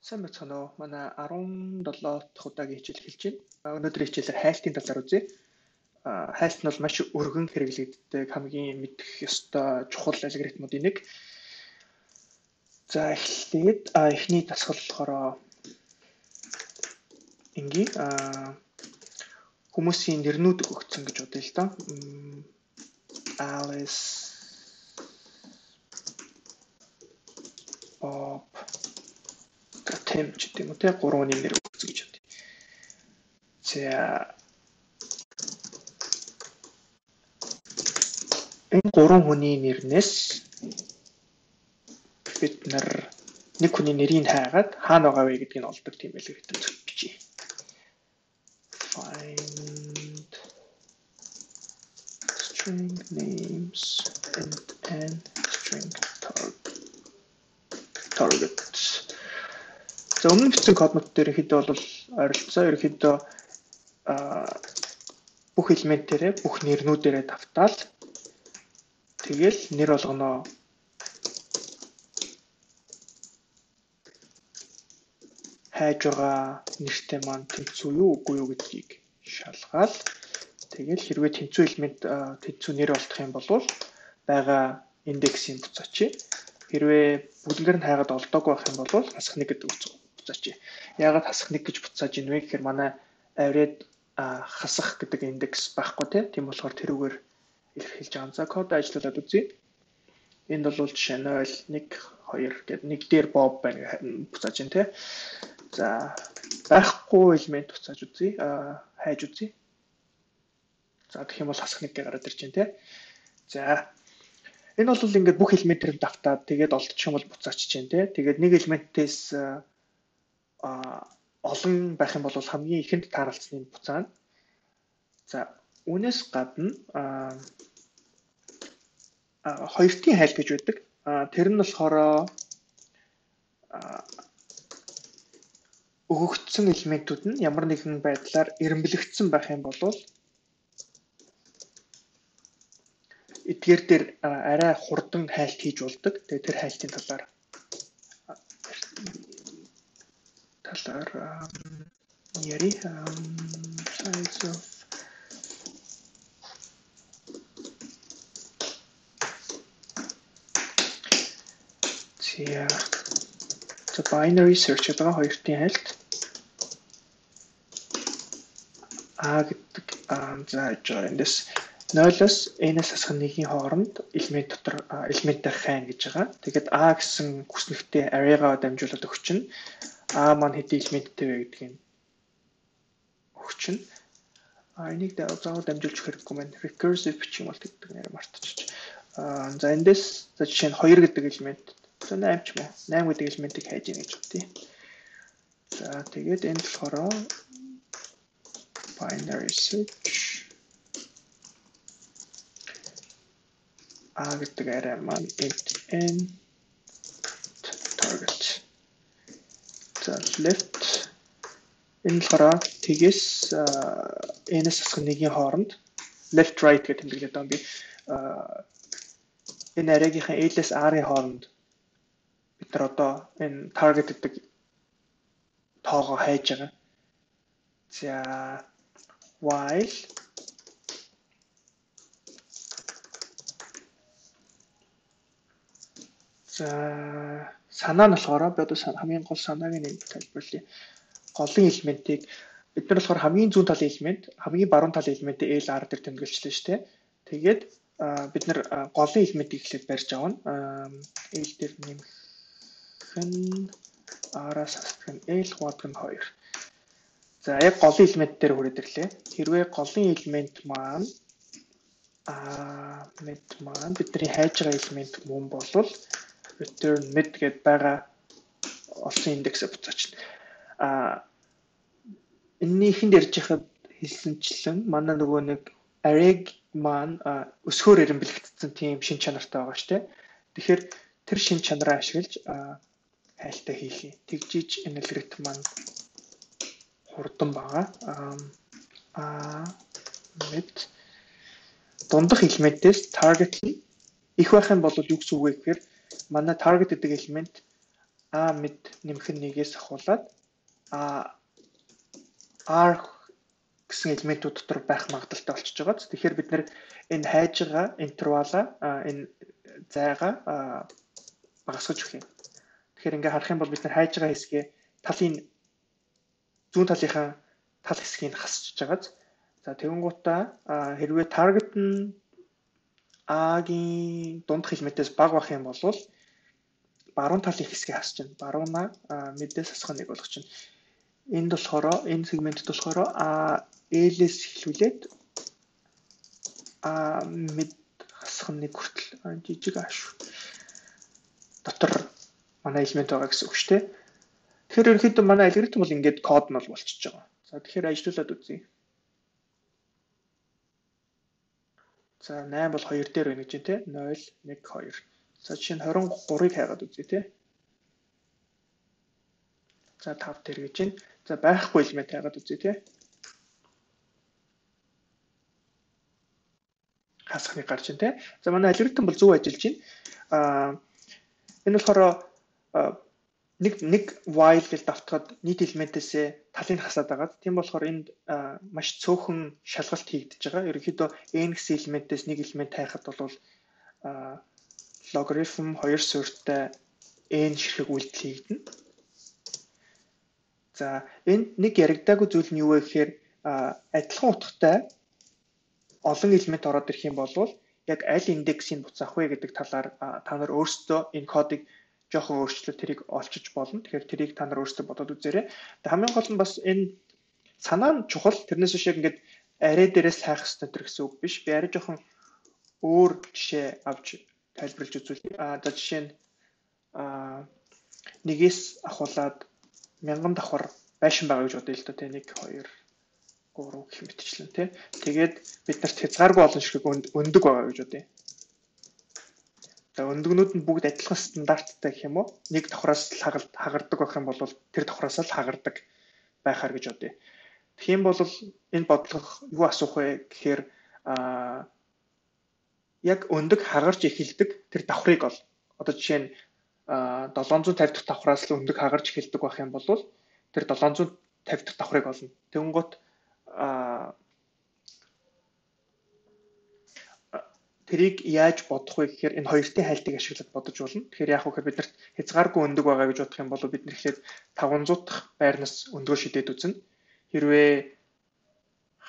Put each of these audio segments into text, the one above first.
Сайн байна уу? Манай 17 дахь удаагийн хичээл эхэлж байна. Өнөөдрийн хичээлээр хайлтын талаар үзье. Хайлт нь бол маш өргөн хэрэглэгддэг хамгийн мэдэх ёстой чухал алгоритмуудын нэг. За эхлээд эхний дасгал болохоор энгийн хүмүүсийн нэрнүүд өгөгдсөн гэж бодъё л доо. Alice, Bob, Tim ч гэдэг юм уу те 3 хүний нэр өгсөн гэж бодъё. За энэ 3 хүний нэрнээс бид нэг хүний нэрийг хайгаад хаана байгаа вэ гэдгийг олдог тийм алгоритм зөвшөөрч. Find string names and string target. За өмнө бичсэн коднууд дээр ерөнхийдөө бол ойролцоо ерөнхийдөө бүх элементээрээ бүх нэрнүүдээрээ давтаал тэгэл нэр болгоноо хайж байгаа нэртэй маань тэнцүү юу үгүй юу гэдгийг шалгаал тэгэл хэрвээ тэнцүү элемент тэнцүү нэр олдох юм бол байгаа индексийг буцаач. Хэрвээ бүгднгээр нь хайгаад олдоогүй байх юм бол хасах нэг гэдэг буцаач. Яагаад хасах нэг гэж буцааж ийн вэ гэхээр манай авирад хасах гэдэг индекс байхгүй тийм болохоор тэрүүгээр илэрхийлж байгаа. За код ажиллуулад үзье. Энд бол жишээ нь 0 1 2 гэдэг нэг дээр Bob байна буцааж ийн тийм. За байхгүй элемент буцааж үзье. Хайж үзье. За гэх юм бол хасах нэг гэж гараад ирж байна тийм. За энэ бол ингээд бүх элементээр давтаад тэгээд олдчих юм бол буцаачих чинь тий. Тэгээд нэг элементээс олон байх юм бол хамгийн ихэнд тааралцсны буцаана. За үүнээс гадна хоёртын хайл гэж байдаг. Тэр нь болохоор өгөгдсөн элементүүд нь ямар нэгэн байдлаар эренбэлэгдсэн байх юм бол эдгээр дээр арай хурдан хайлт хийж болдог. Тэгээд тэр хайлтын талаар яри size of the binary search гэдэг хоёртын хайлт гэдэг за эндээс 0-оос n-ээс хасах нэгийн хооронд элемент дотор элементээр хайн гэж байгаа. Тэгээд a гэсэн хүснэгтээ array-га дамжуулаад өгчнө. A маань хэдийн элементтэй вэ гэдгийг өгчнө. Энийг заавал дамжуулж хэрэггүй маань recursive бичих юм бол гэдэг нэр мартчих. За эндээс за жишээ нь 2 гэдэг элемент. За 8 ч юм уу. 8 гэдэг элементийг хайж ийн гэж бодъё. За тэгээд энэ болохоор binary search гэдэг array маань int n target. За left энэ болохоор тгээс n-ээс хасах нэгийн хооронд left right гэдэг тэмдэглээд байгаа юм би. Энэ array-гийн l-ээс r-ийн хооронд бид нар одоо энэ target гэдэг тоогоо хайж байгаа. За while за санаа нь болохоор би одоо хамгийн гол санааг нэг тайлбарлая. Голын элементийг бид нар болохоор хамгийн зүүн талын элемент, хамгийн баруун талын элементийг LR дээр тэмдэглэжлээ шүү дээ. Тэгээд бид нар голын элементийг эхлээд барьж авна. L дээр нэмэх нь R-аас хасах нь L хуваадах нь 2. За яг голын элемент дээр хүрээд ирлээ. Хэрвээ голын элемент маань бидний хайж байгаа элемент мөн болвол return mid гэдээ байгаа олсон индексээ буцаачна. Эннийхэнд ярьж байхад хэлсэнчлэн манай нөгөө нэг array маань өсгөр эренбэлэгдсэн тийм шин чанартай байгаа шүү дээ. Тэгэхээр тэр шин чанараа ашиглаж хайлтаа хийх. Тэгжиж энэ алгоритм маань хурдан байгаа. Mid дундах элементээс target их байх юм бол юу гэсэн үг вэ гэхээр манай target гэдэг элемент А мэд нэмэх нь 1-ээс ахуулаад R гэсэн элементүүд дотор байх магадaltaй болчихж байгаа. Тэгэхээр бид нэр энэ хайж байгаа интервалаа энэ зайгаа багасгаж өгөх юм. Тэгэхээр ингээ харах юм бол бид нар хайж байгаа хэсгээ талын зүүн талынхаа тал хэсгийг хасчихж байгаа. За тэгэнгუутаа хэрвээ таргет нь А-гийн дундх элементээс бага байх юм бол баруун талын хэсгийг хасч байна. Баруунаа мэдээс хасах нэг болгож байна. Энд болохоор энэ сегментэд болохоор L-ээс эхлүүлээд мэд хасах нэг хүртэл жижиг ааш дотор манай элемент байгаа гэсэн үг шүү дээ. Тэгэхээр ерөнхийдөө манай алгоритм бол ингээд код нь бол болчихж байгаа. За тэгэхээр ажиллуулад үзье. За 8 бол 2 дээр байна гэж тий 0 1 2. За жишээ нь 23-ыг хайгаад үзье тий. За 5 дээр гэж байна. За байхгүй элемент хайгаад үзье тий. Хасахныг гарч байна тий. За манай алгоритм бол зөв ажиллаж байна. Энэ болохоор нэг while гэж давтахад нийт элементээсээ талыг хасаад байгаа. Тийм болохоор энд маш цөөхөн шалгалт хийгдэж байгаа. Ерөнхийдөө n гэсэн элементээс нэг элемент хайхад бол логарифм 2 суурьтай n ширхэг үйлдэл хийгдэнэ. За энд нэг яригдаагүй зүйл нь юу вэ гэхээр адилхан утгатай олон элемент ороод ирэх юм бол яг аль индексийг буцаах вэ гэдэг талаар та нар өөрсдөө энэ кодыг жоохон өөрчлөлт тэрийг олчиж болно. Тэгэхээр тэрийг та нар өөрсдөө бодоод үзээрэй. Тэгээ хамгийн гол нь бас энэ санаа нь чухал. Тэрнээс биш яг ингээд арray дээрээс хайх хэрэгтэй төр гэсэн үг биш. Би арай жоохон өөр жишээ авч тайлбарлаж үзүүлье. За жишээ нь 1-ээс ахуулаад 1000 давхар байшин байгаа гэж бодъё л доо тий 1 2 3 гэх мэтчлэн тий. Тэгээд бид нарт хязгааргүй олон ширхэг өндөг байгаа гэж бодъё. За өндөгнүүд нь бүгд адилхан стандарттай гэх юм уу? Нэг давхраас хагардаг байх юм бол тэр давхраас л хагардаг байхаар гэж бодъё. Тэгэх юм бол энэ бодлого юу асуух вэ гэхээр яг өндөг хагарч эхэлдэг тэр давхрыг бол одоо жишээ нь 750 дахь давхраас л өндөг хагарч эхэлдэг байх юм бол тэр 750 дахь давхрыг олно. Тэнгуут тэрийг яаж бодох вэ гэхээр энэ хоёртын хайлтыг ашиглаж бодож болно. Тэгэхээр яг хөөр биднэрт хязгааргүй өндөг байгаа гэж бодох юм бол бид нэр ихлээр 500 дахь байрнаас өндгөө шидээд үзнэ. Хэрвээ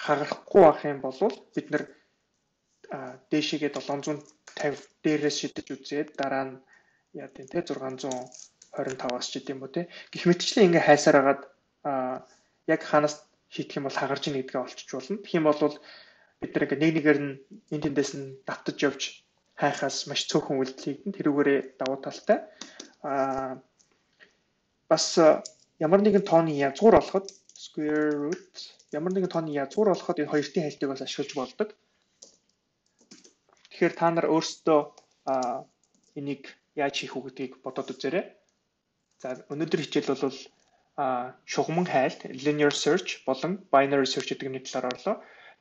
хагарахгүй байх юм бол бид нэр дээшээгээ 750 дээрээс шидэж үзээд дараа нь яа тийм те 625-аас ч гэдэм үү те. Гэх мэтчлэн ингээ хайсаар хагаад яг ханаас шийдэх юм бол хагарч ийн гэдгээ олчиж болно. Тэгэх юм бол бид нэг нэгээр нь энэ тэндээс нь давтаж явж хайхаас маш цөөхөн үйлдэл хийгдэн. Тэрүүгээрээ давуу талтай. Бас ямар нэгэн тооны язгуур олоход square root ямар нэгэн тооны язгуур олоход энэ хоёртын хайлтыг бас ашиглаж болдог. Тэгэхээр та нар өөрсдөө энийг яаж хийх үү гэдгийг бодоод үзээрэй. За өнөөдөр хичээл бол шугамн хайлт linear search болон binary search гэдэг нэг талаар орлоо.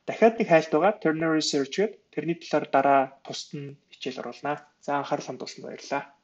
Дахиад нэг хайлт байгаа ternary search гэдэг тэрний талаар дараа тусад нь хичээл оруулнаа. За анхаарал хандуулсанд баярлалаа.